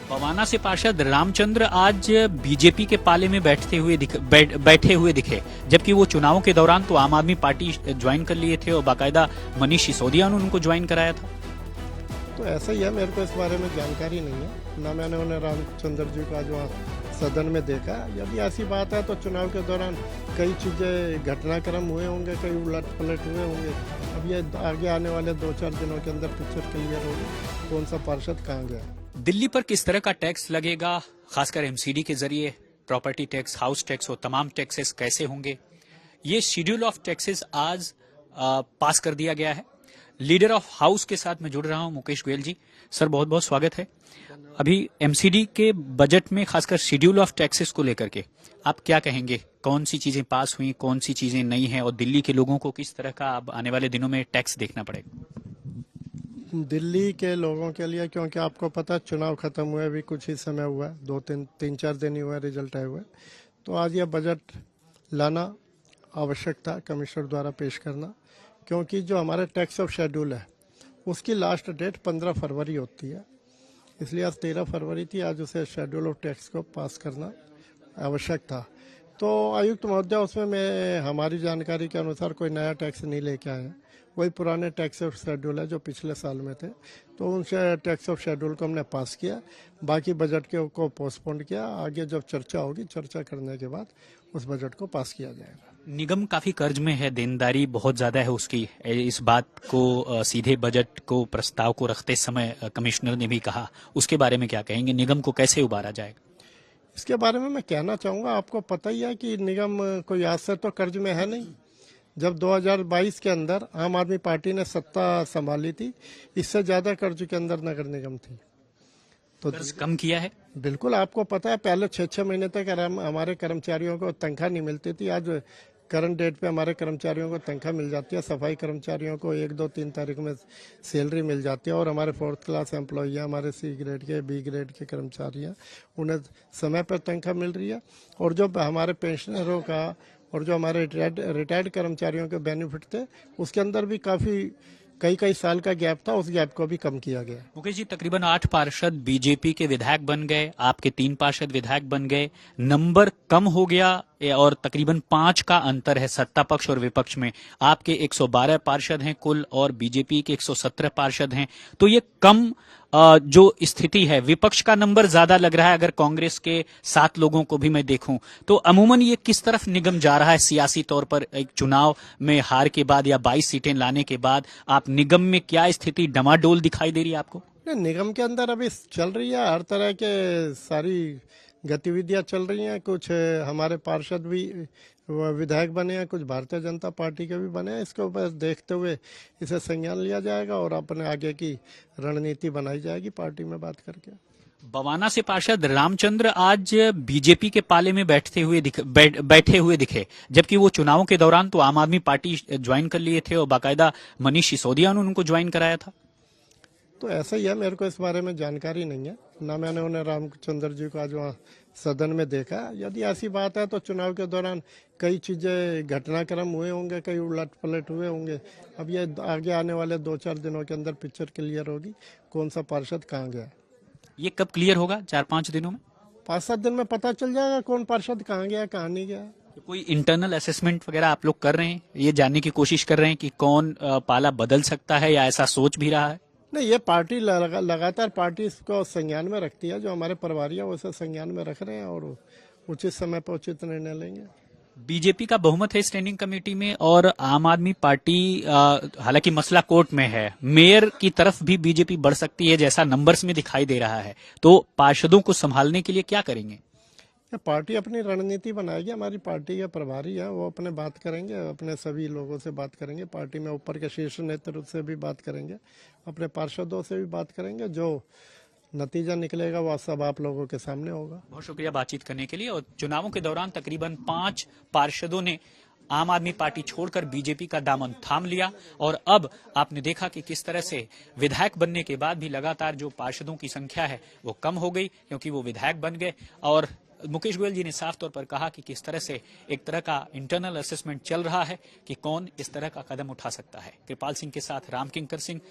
बवाना से पार्षद रामचंद्र आज बीजेपी के पाले में बैठे हुए दिखे, जबकि वो चुनावों के दौरान तो आम आदमी पार्टी ज्वाइन कर लिए थे और बाकायदा मनीष सिसोदिया ने उनको ज्वाइन कराया था। तो ऐसा ही है, मेरे को इस बारे में जानकारी नहीं है, ना मैंने उन्हें रामचंद्र जी का जो सदन में देखा। यदि ऐसी बात है तो चुनाव के दौरान कई चीज़ें घटनाक्रम हुए होंगे, कई उलट पलट हुए होंगे। अब ये आगे आने वाले 2-4 दिनों के अंदर पिक्चर क्लियर होगी कौन सा पार्षद कहाँ गया। दिल्ली पर किस तरह का टैक्स लगेगा, खासकर एमसीडी के जरिए, प्रॉपर्टी टैक्स, हाउस टैक्स और तमाम टैक्सेस कैसे होंगे, ये शेड्यूल ऑफ टैक्सेस आज पास कर दिया गया है। लीडर ऑफ हाउस के साथ मैं जुड़ रहा हूं, मुकेश गोयल जी। सर, बहुत बहुत स्वागत है। अभी एमसीडी के बजट में खासकर शेड्यूल ऑफ टैक्सेस को लेकर के आप क्या कहेंगे? कौन सी चीजें पास हुई, कौन सी चीजें नई हैं और दिल्ली के लोगों को किस तरह का अब आने वाले दिनों में टैक्स देखना पड़ेगा? दिल्ली के लोगों के लिए, क्योंकि आपको पता है चुनाव खत्म हुए भी कुछ ही समय हुआ है, 2-3-4 दिन ही हुआ, रिजल्ट आए हुए। तो आज यह बजट लाना आवश्यक था, कमिश्नर द्वारा पेश करना, क्योंकि जो हमारा टैक्स ऑफ शेड्यूल है उसकी लास्ट डेट 15 फरवरी होती है। इसलिए आज 13 फरवरी थी, आज उसे शेड्यूल ऑफ टैक्स को पास करना आवश्यक था। तो आयुक्त महोदय उसमें हमारी जानकारी के अनुसार कोई नया टैक्स नहीं लेके आए हैं, वही पुराने टैक्स ऑफ शेड्यूल है जो पिछले साल में थे। तो उन टैक्स ऑफ शेड्यूल को हमने पास किया, बाकी बजट के को पोस्टपोन किया। आगे जब चर्चा होगी, चर्चा करने के बाद उस बजट को पास किया जाएगा। निगम काफी कर्ज में है, देनदारी बहुत ज्यादा है उसकी। इस बात को सीधे बजट को प्रस्ताव को रखते समय कमिश्नर ने भी कहा, उसके बारे में क्या कहेंगे? निगम को कैसे उबारा जाएगा? इसके बारे में मैं कहना चाहूँगा, आपको पता ही है कि निगम कोई आज से तो कर्ज में है नहीं। जब 2022 के अंदर आम आदमी पार्टी ने सत्ता संभाली थी, इससे ज़्यादा कर्ज के अंदर नगर निगम थी। तो कर्ज कम किया है? बिल्कुल, आपको पता है पहले 6-6 महीने तक हमारे कर्मचारियों को तनख्वाह नहीं मिलती थी। आज करंट डेट पे हमारे कर्मचारियों को तनख्वाह मिल जाती है। सफाई कर्मचारियों को 1-2-3 तारीख में सैलरी मिल जाती है और हमारे 4th क्लास एम्प्लॉई हैं, हमारे C ग्रेड के, B ग्रेड के कर्मचारी हैं, उन्हें समय पर तनख्वाह मिल रही है। और जो हमारे पेंशनरों का और जो हमारे रिटायर्ड कर्मचारियों के बेनिफिट थे, उसके अंदर भी काफ़ी कई साल का गैप था, उस गैप को भी कम किया गया। मुकेश जी, तकरीबन 8 पार्षद बीजेपी के विधायक बन गए, आपके 3 पार्षद विधायक बन गए, नंबर कम हो गया और तकरीबन 5 का अंतर है सत्ता पक्ष और विपक्ष में। आपके 112 पार्षद हैं कुल और बीजेपी के 117 पार्षद हैं। तो ये कम जो स्थिति है, विपक्ष का नंबर ज्यादा लग रहा है। अगर कांग्रेस के 7 लोगों को भी मैं देखूं तो अमूमन ये किस तरफ निगम जा रहा है सियासी तौर पर? एक चुनाव में हार के बाद या 22 सीटें लाने के बाद आप निगम में क्या स्थिति डमाडोल दिखाई दे रही है आपको? निगम के अंदर अभी चल रही है, हर तरह के सारी गतिविधियां चल रही हैं। कुछ हमारे पार्षद भी विधायक बने हैं, कुछ भारतीय जनता पार्टी के भी बने हैं। इसके ऊपर देखते हुए इसे संज्ञान लिया जाएगा और अपने आगे की रणनीति बनाई जाएगी पार्टी में बात करके। बवाना से पार्षद रामचंद्र आज बीजेपी के पाले में बैठे हुए दिखे, जबकि वो चुनावों के दौरान तो आम आदमी पार्टी ज्वाइन कर लिए थे और बाकायदा मनीष सिसोदिया ने उनको ज्वाइन कराया था। तो ऐसा ही है, मेरे को इस बारे में जानकारी नहीं है, ना मैंने उन्हें रामचंद्र जी का जो सदन में देखा। यदि ऐसी बात है तो चुनाव के दौरान कई चीज़ें घटनाक्रम हुए होंगे, कई उलट पलट हुए होंगे। अब ये आगे आने वाले 2-4 दिनों के अंदर पिक्चर क्लियर होगी कौन सा पार्षद कहाँ गया। ये कब क्लियर होगा? 4-5 दिनों में? 5-7 दिन में पता चल जाएगा कौन पार्षद कहाँ गया, कहाँ नहीं गया। कोई इंटरनल असेसमेंट वगैरह आप लोग कर रहे हैं, ये जानने की कोशिश कर रहे हैं कि कौन पाला बदल सकता है, या ऐसा सोच भी रहा है? नहीं, ये पार्टी लगातार पार्टी इसको संज्ञान में रखती है। जो हमारे प्रभारी है वो इसे संज्ञान में रख रहे हैं और उचित समय पर उचित निर्णय लेंगे। बीजेपी का बहुमत है स्टैंडिंग कमेटी में और आम आदमी पार्टी हालांकि मसला कोर्ट में है, मेयर की तरफ भी बीजेपी बढ़ सकती है जैसा नंबर्स में दिखाई दे रहा है। तो पार्षदों को संभालने के लिए क्या करेंगे? पार्टी अपनी रणनीति बनाएगी। हमारी पार्टी के प्रभारी है, वो अपने बात करेंगे, अपने सभी लोगों से बात करेंगे, पार्टी में ऊपर के शीर्ष नेतृत्व से भी बात करेंगे, अपने पार्षदों से भी बात करेंगे। जो नतीजा निकलेगा वह सब आप लोगों के सामने होगा। बहुत शुक्रिया बातचीत करने के लिए। और चुनावों के दौरान तकरीबन 5 पार्षदों ने आम आदमी पार्टी छोड़कर बीजेपी का दामन थाम लिया और अब आपने देखा कि किस तरह से विधायक बनने के बाद भी लगातार जो पार्षदों की संख्या है वो कम हो गई, क्योंकि वो विधायक बन गए। और मुकेश गोयल जी ने साफ तौर पर कहा कि किस तरह से एक तरह का इंटरनल असेसमेंट चल रहा है कि कौन इस तरह का कदम उठा सकता है। कृपाल सिंह के साथ राम किंकर सिंह।